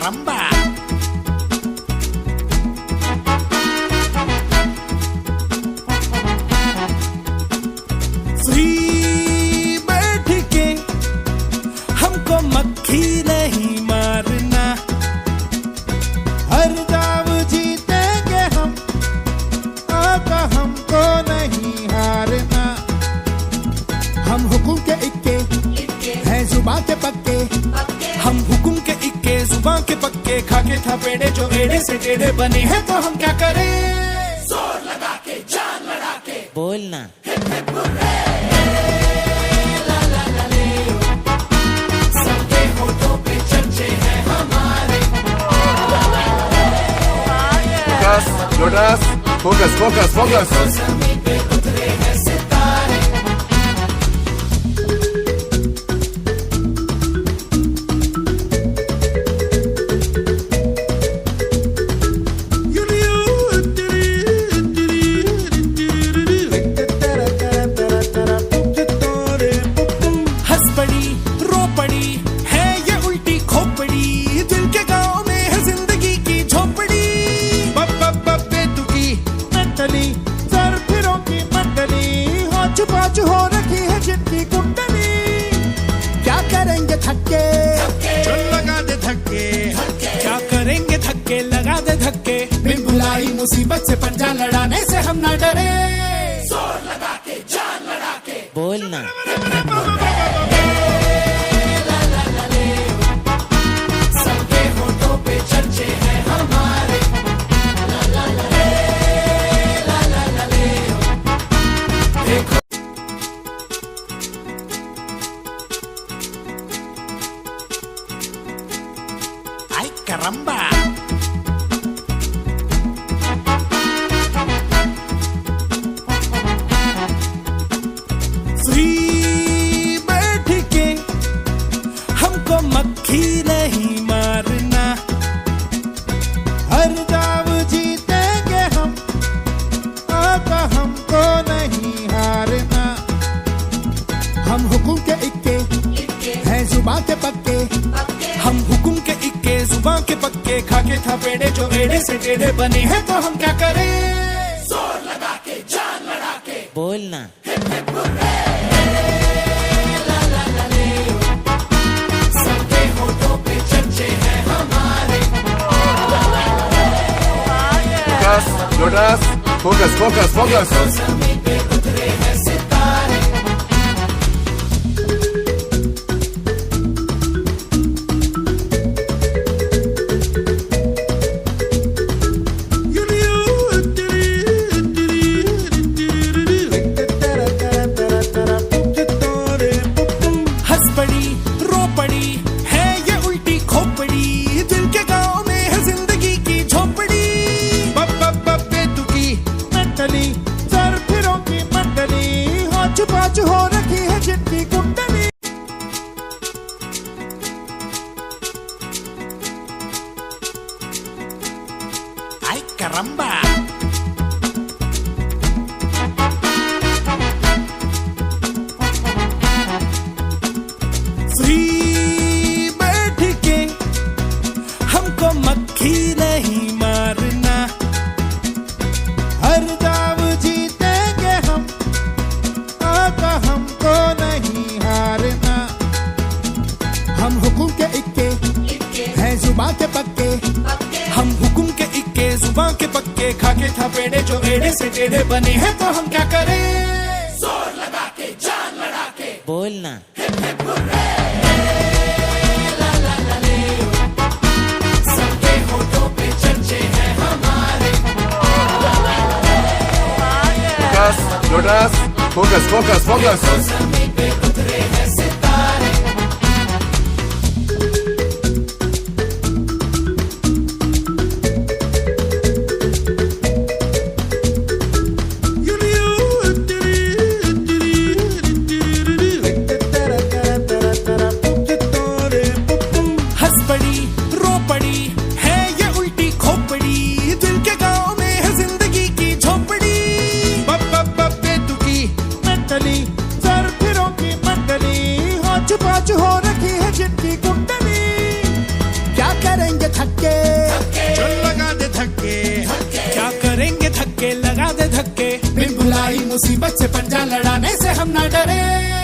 caramba! Free बैठ के हमको मक्खी नहीं मारना, हर दाव जीतेंगे हम, आका हमको नहीं हारना। हम हुकुम के इक्के हैं जुबान के पक्के, हम हुकुम के इक्के जुबान के पक्के, खाके था पेड़े जो एड़े से टेढ़े बने हैं, तो हम क्या करें? जोर लगा के जान लड़ा के बोलना। सबके होठों पे चर्चे हैं हमारे। Jonas, focus. जमीन पे उतरे हैं सितारे। हंस पड़ी रो पड़ी है ये उल्टी खोपड़ी, दिल के गांव में है जिंदगी की झोपड़ी। बेतुकी मंडली सर फिरों की मंडली, हो छुपाच हो रखी है जिनकी कुंडली। क्या करेंगे थक्के जो लगा दे धक्के, क्या करेंगे थक्के लगा दे धक्के, बिन बुलाई मुसीबत से पंजा लड़ाने से हम ना डरे। जोर लगा के जान लड़ा के बोलना। सबके होठों पे चर्चे हैं हमारे। देखो ay caramba! फ्री बैठ के हमको मक्खी नहीं मारना, हर दाव जीतेंगे हम, आका हमको नहीं हारना। हम हुकुम के इक्के हैं जुबान के पक्के, हम हुकुम के इक्के जुबान के पक्के, खाके था पेड़े जो एड़े से टेढ़े बने हैं, तो हम क्या करें? जोर लगा के जान लड़ा के बोलना। सबके होठों पे चर्चे हैं हमारे। Jonas, focus. जमीन पे उतरे हैं सितारे। हंस पड़ी रो पड़ी है ये उल्टी खोपड़ी, दिल के गांव में है जिंदगी की झोपड़ी। बेतुकी मंडली सर फिरों की मंडली, हो छुपाच हो रखी है जिनकी कुंडली। ay caramba! फ्री बैठ के हमको मक्खी नहीं मारना, हर दाव जीतेंगे हम, आका हमको नहीं हारना। हम हुकुम के इक्के हैं जुबान के पक्के, हम हुकुम के इक्के जुबान के पक्के, खाके था पेड़े जो एड़े से टेढ़े बने हैं, तो हम क्या करें? जोर लगा के जान लड़ा के बोलना। सबके होठों पे चर्चे हैं हमारे। Jonas, focus. जमीन पे उतरे हैं सितारे। हंस पड़ी रो पड़ी है ये उल्टी खोपड़ी, दिल के गांव में है जिंदगी की झोपड़ी। बेतुकी मंडली सर फिरों की मंडली, हो छुपाच हो रखी है जिनकी कुंडली। क्या करेंगे दे धक्के, बिन बुलाई मुसीबत से पंजा लड़ाने से हम ना डरे।